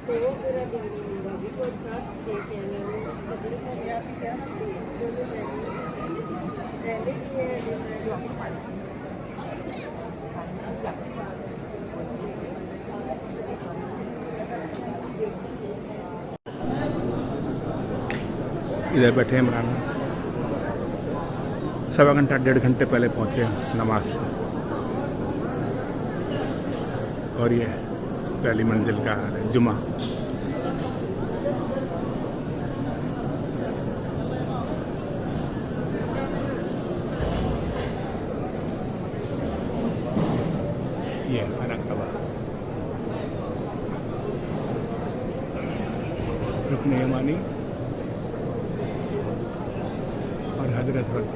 तो वो पूरा दिन भाभी को साथ लेके आना है उसका दिल कर रहा है क्या दोनों पहले किए इधर बैठे इमरान, 1.25 घंटा 1.5 घंटे पहले पहुँचे नमाज से। और ये पहली मंजिल का हाल है जुमा। ये खाना कबा रुकने यमानी और हजरत वक्त